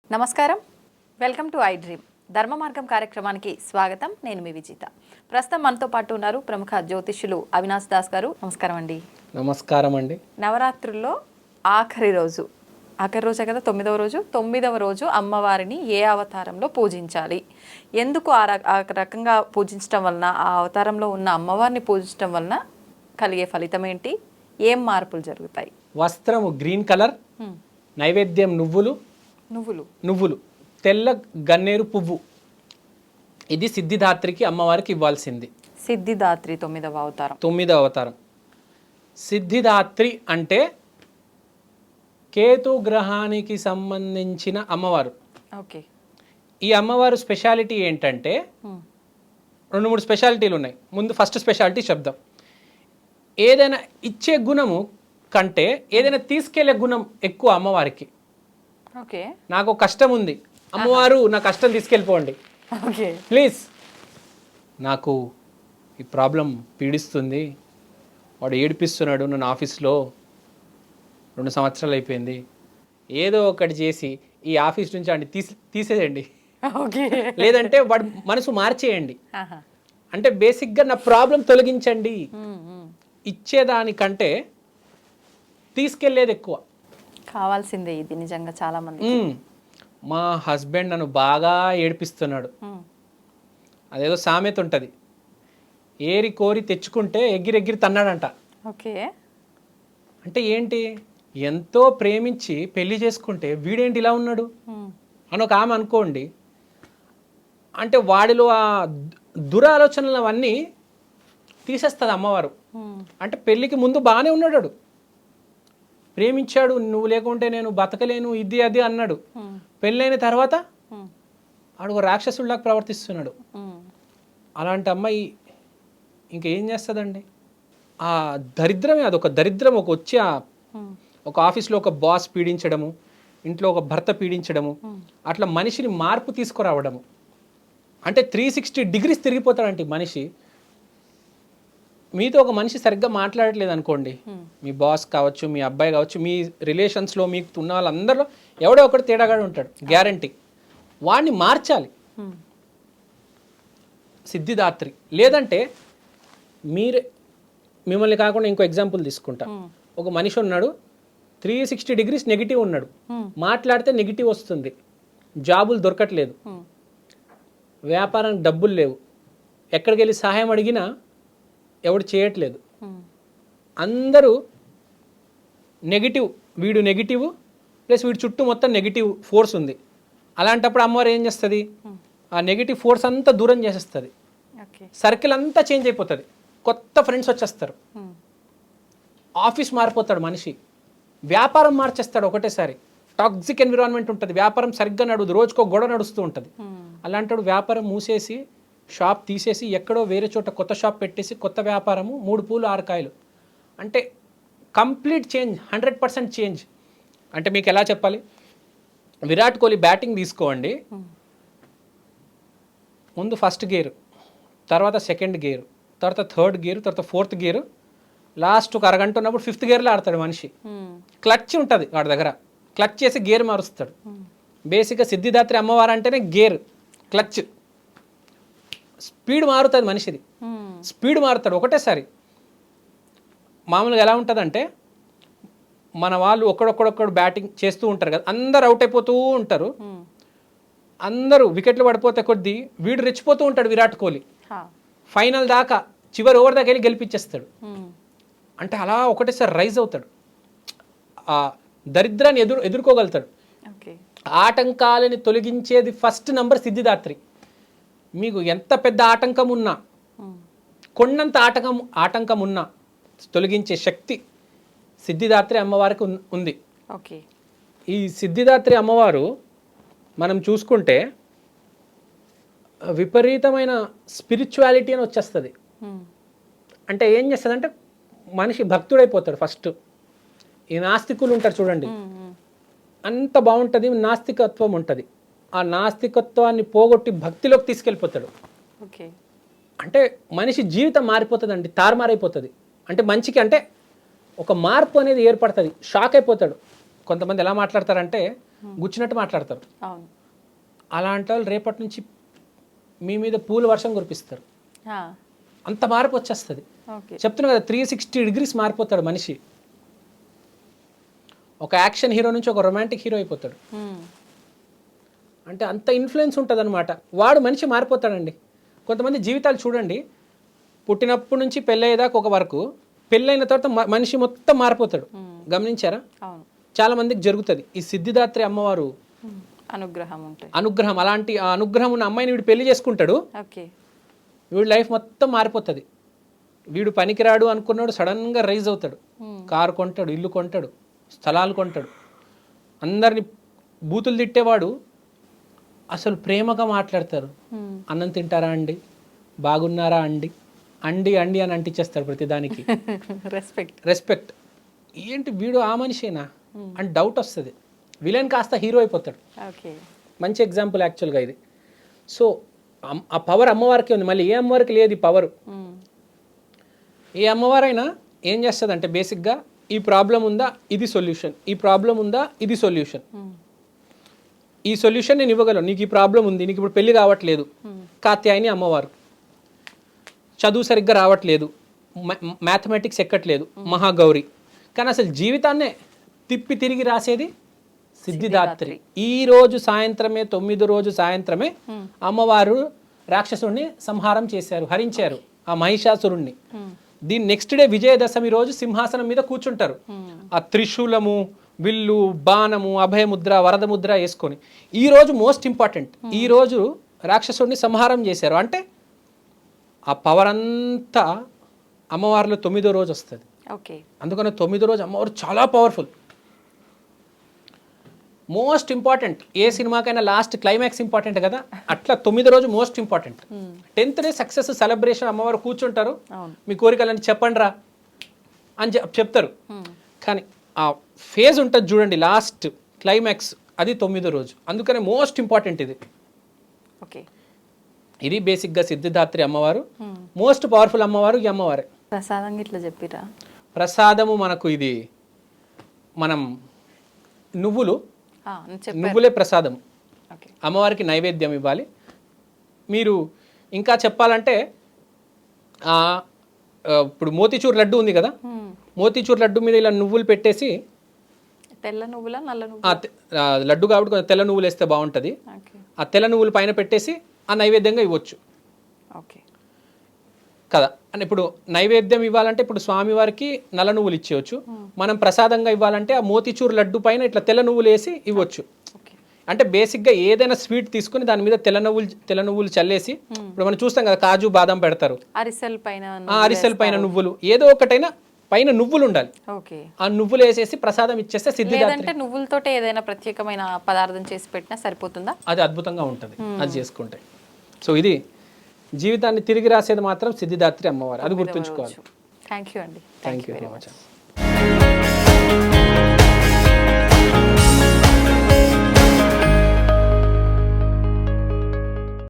నమస్కారం, welcome to I dream. ధర్మ మార్గం కార్యక్రమానికి స్వాగతం. నేను మీ విజిత. ప్రస్తుతం మనతో పాటు ఉన్నారు ప్రముఖ జ్యోతిష్యులు అవినాష్ దాస్ గారు. నమస్కారం అండి. నమస్కారం అండి. నవరాత్రుల్లో ఆఖరి రోజే కదా, 9వ రోజు. 9వ రోజు అమ్మవారిని ఏ అవతారంలో పూజించాలి, ఎందుకు ఆ రకంగా పూజించడం వలన, ఆ అవతారంలో ఉన్న అమ్మవారిని పూజించడం వలన కలిగే ఫలితం ఏంటి, ఏం మార్పులు జరుగుతాయి? వస్త్రము గ్రీన్ కలర్, నైవేద్యం నువ్వులు, తెల్ల గన్నేరు పువ్వు. ఇది సిద్ధిదాత్రికి అమ్మవారికి ఇవ్వాల్సింది. సిద్ధిదాత్రి 9వ అవతారం. సిద్ధిదాత్రి అంటే కేతు గ్రహానికి సంబంధించిన అమ్మవారు. ఓకే. ఈ అమ్మవారు స్పెషాలిటీ ఏంటంటే 2-3 స్పెషాలిటీలు ఉన్నాయి. ముందు ఫస్ట్ స్పెషాలిటీ చెప్దాం. ఏదైనా ఇచ్చే గుణము కంటే ఏదైనా తీసుకెళ్లే గుణం ఎక్కువ అమ్మవారికి. ఓకే. నాకు కష్టం ఉంది, అమ్మవారు నా కష్టం తీసుకెళ్ళిపోండి ప్లీజ్, నాకు ఈ ప్రాబ్లం పీడిస్తుంది, వాడు ఏడిపిస్తున్నాడు నన్ను ఆఫీస్లో, 2 సంవత్సరాలు అయిపోయింది, ఏదో ఒకటి చేసి ఈ ఆఫీస్ నుంచి అండి తీసేయండి, లేదంటే వాడు మనసు మార్చేయండి. అంటే బేసిక్గా నా ప్రాబ్లం తొలగించండి. ఇచ్చేదానికంటే తీసుకెళ్లేది ఎక్కువ కావాల్సిందే. ఇది నిజంగా చాలా మంది. మా హస్బెండ్ నన్ను బాగా ఏడిపిస్తున్నాడు, అదేదో సామెత ఉంటుంది, ఏరి కోరి తెచ్చుకుంటే ఎగిరెగిరి తన్నాడంట. ఓకే. అంటే ఏంటి, ఎంతో ప్రేమించి పెళ్లి చేసుకుంటే వీడేంటి ఇలా ఉన్నాడు అని ఒక ఆమె అనుకోండి. అంటే వాడిలో ఆ దురాలోచనలు అవన్నీ తీసేస్తుంది అమ్మవారు. అంటే పెళ్ళికి ముందు బాగానే ఉన్నాడు, ప్రేమించాడు, నువ్వు లేకుంటే నేను బతకలేను, ఇది అది అన్నాడు. పెళ్ళైన తర్వాత ఆడు రాక్షసుడిలాగా ప్రవర్తిస్తున్నాడు. అలాంటి అమ్మాయి ఇంకేం చేస్తుందండి? ఆ దరిద్రమే, అదొక దరిద్రం. వచ్చి ఒక ఆఫీస్లో ఒక బాస్ పీడించడము, ఇంట్లో ఒక భర్త పీడించడము, అట్లా మనిషిని మార్పు తీసుకురావడము. అంటే 360 degrees తిరిగిపోతాడంటే మనిషి. మీతో ఒక మనిషి సరిగ్గా మాట్లాడట్లేదు అనుకోండి, మీ బాస్ కావచ్చు, మీ అబ్బాయి కావచ్చు, మీ రిలేషన్స్లో మీకు ఉన్న వాళ్ళందరిలో ఎవడో ఒకటి తేడాగా ఉంటాడు, గ్యారంటీ. వాడిని మార్చాలి సిద్ధిదాత్రి. లేదంటే మిమ్మల్ని కాకుండా ఇంకో ఎగ్జాంపుల్ తీసుకుంటా. ఒక మనిషి ఉన్నాడు, 360 degrees నెగిటివ్ ఉన్నాడు, మాట్లాడితే నెగిటివ్ వస్తుంది, జాబులు దొరకట్లేదు, వ్యాపారానికి డబ్బులు లేవు, ఎక్కడికి వెళ్ళి సహాయం అడిగినా ఎవడు చేయట్లేదు, అందరూ నెగిటివ్, వీడు నెగిటివ్ ప్లస్ వీడి చుట్టూ మొత్తం నెగిటివ్ ఫోర్స్ ఉంది. అలాంటప్పుడు అమ్మవారు ఏం చేస్తుంది, ఆ నెగిటివ్ ఫోర్స్ అంతా దూరం చేసేస్తుంది, సర్కిల్ అంతా చేంజ్ అయిపోతుంది, కొత్త ఫ్రెండ్స్ వచ్చేస్తారు, ఆఫీస్ మారిపోతాడు మనిషి, వ్యాపారం మార్చేస్తాడు ఒకటేసారి. టాక్సిక్ ఎన్విరాన్మెంట్ ఉంటుంది, వ్యాపారం సరిగ్గా నడుదు, రోజుకో గొడవ నడుస్తూ ఉంటుంది. అలాంటి వ్యాపారం మూసేసి షాప్ తీసేసి ఎక్కడో వేరే చోట కొత్త షాప్ పెట్టేసి కొత్త వ్యాపారము, 3 పూలు 6 కాయలు. అంటే కంప్లీట్ చేంజ్, 100% చేంజ్. అంటే మీకు ఎలా చెప్పాలి, విరాట్ కోహ్లీ బ్యాటింగ్ తీసుకోండి, ముందు ఫస్ట్ గేర్, తర్వాత సెకండ్ గేర్, తర్వాత థర్డ్ గేర్, తర్వాత ఫోర్త్ గేర్, లాస్ట్ ఒక అరగంట ఉన్నప్పుడు 5th గేర్లో ఆడతాడు మనిషి. క్లచ్ ఉంటుంది వాడి దగ్గర, క్లచ్ చేసి గేర్ మారుస్తాడు. బేసిక్గా సిద్ధిదాత్రి అమ్మవారు అంటేనే గేర్, క్లచ్, స్పీడ్ మారుతుంది మనిషిది, స్పీడ్ మారుతాడు ఒకటేసారి. మామూలుగా ఎలా ఉంటుందంటే, మన వాళ్ళు ఒక్కడొక్కడొక్కడు బ్యాటింగ్ చేస్తూ ఉంటారు కదా, అందరు అవుట్ అయిపోతూ ఉంటారు, అందరూ వికెట్లు పడిపోతే కొద్దీ వీడు రెచ్చిపోతూ ఉంటాడు విరాట్ కోహ్లీ, ఫైనల్ దాకా చివరి ఓవర్ దాకా వెళ్ళి గెలిపించేస్తాడు. అంటే అలా ఒకటేసారి రైజ్ అవుతాడు, ఆ దరిద్రాన్ని ఎదుర్కోగలుగుతాడు. ఆటంకాలని తొలగించేది ఫస్ట్ నంబర్ సిద్ధిదాత్రి. మీకు ఎంత పెద్ద ఆటంకం ఉన్నా, కొండంత ఆటంకం ఉన్నా తొలగించే శక్తి సిద్ధిదాత్రి అమ్మవారికి ఉంది. ఈ సిద్ధిదాత్రి అమ్మవారు మనం చూసుకుంటే విపరీతమైన స్పిరిచువాలిటీ అని వచ్చేస్తుంది. అంటే ఏం చేస్తుంది అంటే మనిషి భక్తుడైపోతాడు ఫస్ట్. ఈ నాస్తికులు ఉంటారు చూడండి, అంత బాగుంటుంది, నాస్తికత్వం ఉంటుంది. ఆ నాస్తికత్వాన్ని పోగొట్టి భక్తిలోకి తీసుకెళ్ళిపోతాడు. అంటే మనిషి జీవితం మారిపోతుందండి, తారుమారైపోతుంది. అంటే మంచికి అంటే ఒక మార్పు అనేది ఏర్పడుతుంది, షాక్ అయిపోతాడు. కొంతమంది ఎలా మాట్లాడతారంటే గుచ్చినట్టు మాట్లాడతారు. అవును. అలాంటి వాళ్ళు రేపటి నుంచి మీ మీద పూల వర్షం కురిపిస్తారు. ఆ, అంత మార్పు వచ్చేస్తుంది. ఓకే. చెప్తున్నా కదా, 360 degrees మారిపోతాడు మనిషి. ఒక యాక్షన్ హీరో నుంచి ఒక రొమాంటిక్ హీరో అయిపోతాడు. అంటే అంత ఇన్ఫ్లుయెన్స్ ఉంటుంది అనమాట. వాడు మనిషి మారిపోతాడండి. కొంతమంది జీవితాలు చూడండి, పుట్టినప్పటి నుంచి పెళ్ళయ్యేదాకా ఒక వరకు, పెళ్ళైన తర్వాత మనిషి మొత్తం మారిపోతాడు. గమనించారా? అవును. చాలా మందికి జరుగుతుంది. ఈ సిద్ధిదాత్రి అమ్మవారు అనుగ్రహం ఉంటుంది. అనుగ్రహం, అలాంటి ఆ అనుగ్రహం ఉన్న అమ్మాయిని వీడు పెళ్లి చేసుకుంటాడు. ఓకే. వీడి లైఫ్ మొత్తం మారిపోతుంది. వీడు పనికిరాడు అనుకున్నాడు, సడన్గా రైజ్ అవుతాడు. కారు కొంటాడు, ఇల్లు కొంటాడు, స్థలాలు కొంటాడు. అందరిని బూతులు తిట్టేవాడు అసలు ప్రేమగా మాట్లాడతారు. అన్నం తింటారా అండి, బాగున్నారా అండి, అండి అండి అని అంటించేస్తాడు ప్రతిదానికి. రెస్పెక్ట్. ఏంటి వీడు ఆ మనిషేనా అని డౌట్ వస్తుంది. విలన్ కాస్త హీరో అయిపోతాడు. మంచి ఎగ్జాంపుల్ యాక్చువల్గా ఇది. సో ఆ పవర్ అమ్మవారికి ఉంది. మళ్ళీ ఏ అమ్మవారికి లేదు ఈ పవర్. ఏ అమ్మవారైనా ఏం చేస్తుంది అంటే బేసిక్గా ఈ ప్రాబ్లం ఉందా, ఇది సొల్యూషన్, ఈ ప్రాబ్లం ఉందా, ఇది సొల్యూషన్. ఈ సొల్యూషన్ నేను ఇవ్వగలను, నీకు ఈ ప్రాబ్లం ఉంది, నీకు ఇప్పుడు పెళ్లి కావట్లేదు, కాత్యాయని అమ్మవారు. చదువు సరిగ్గా రావట్లేదు, మ్యాథమెటిక్స్ ఎక్కట్లేదు, మహాగౌరి. కానీ అసలు జీవితాన్నే తిప్పి తిరిగి రాసేది సిద్ధిదాత్రి. ఈ రోజు సాయంత్రమే, 9వ రోజు సాయంత్రమే అమ్మవారు రాక్షసుడిని సంహారం చేశారు, హరించారు ఆ మహిషాసురుణ్ణి. దీని నెక్స్ట్ డే విజయదశమి రోజు సింహాసనం మీద కూర్చుంటారు. ఆ త్రిశూలము, విల్లు, బాణము, అభయముద్ర, వరదముద్ర వేసుకొని. ఈ రోజు మోస్ట్ ఇంపార్టెంట్. ఈ రోజు రాక్షసుడిని సంహారం చేశారు. అంటే ఆ పవర్ అంతా అమ్మవారిలో 9వ రోజు వస్తుంది. అందుకని 9వ రోజు అమ్మవారు చాలా పవర్ఫుల్, మోస్ట్ ఇంపార్టెంట్. ఏ సినిమాకైనా లాస్ట్ క్లైమాక్స్ ఇంపార్టెంట్ కదా, అట్లా 9వ రోజు most important. 10th day success celebration. అమ్మవారు కూర్చుంటారు, మీ కోరికలని చెప్పండి రా అని చెప్తారు. కానీ ఆ ఫేజ్ ఉంటుంది చూడండి, లాస్ట్ క్లైమాక్స్, అది 9వ రోజు. అందుకనే మోస్ట్ ఇంపార్టెంట్ ఇది. ఇది బేసిక్గా సిద్ధిదాత్రి అమ్మవారు, మోస్ట్ పవర్ఫుల్ అమ్మవారు ఈ అమ్మవారే. ప్రసాదం ఇట్లా చెప్పిరా? ప్రసాదము మనకు ఇది, మనం నువ్వులే ప్రసాదం. అమ్మవారికి నైవేద్యం ఇవ్వాలి. మీరు ఇంకా చెప్పాలంటే ఇప్పుడు మోతీచూర్ లడ్డు ఉంది కదా, మోతీచూర్ లడ్డు మీద ఇలా నువ్వులు పెట్టేసి, తెల్ల నువ్వులా నల్ల నువ్వులా? లడ్డు కాబట్టి కొంచెం తెల్ల నువ్వులు వేస్తే బాగుంటుంది. ఆ తెల్ల నువ్వులు పైన పెట్టేసి ఆ నైవేద్యంగా ఇవ్వచ్చు కదా. అని ఇప్పుడు నైవేద్యం ఇవ్వాలంటే ఇప్పుడు స్వామివారికి నల్ల నువ్వులు ఇచ్చేయచ్చు. మనం ప్రసాదంగా ఇవ్వాలంటే ఆ మోతీచూర్ లడ్డు పైన ఇట్లా తెల్ల నువ్వులు వేసి ఇవ్వచ్చు. అంటే బేసిక్గా ఏదైనా స్వీట్ తీసుకుని దాని మీద తెల్ల నువ్వులు చల్లేసి, ఇప్పుడు మనం చూస్తాం కదా కాజు బాదం పెడతారు, అరిసెల పైన నువ్వులు, ఏదో ఒకటైనా పైన నువ్వులు ఉండాలి. ఆ నువ్వులు వేసేసి ప్రసాదం ఇచ్చేస్తే సిద్ధిదాత్రి. నువ్వులతో ఏదైనా ప్రత్యేకమైన పదార్థం చేసి పెట్టినా సరిపోతుందా? అది అద్భుతంగా ఉంటుంది అది చేసుకుంటే. సో ఇది జీవితాన్ని తిరిగి రాసేది మాత్రం సిద్ధిదాత్రి అమ్మవారు, అది గుర్తుంచుకోవాలి. థ్యాంక్ యూ అండి. Thank you very much.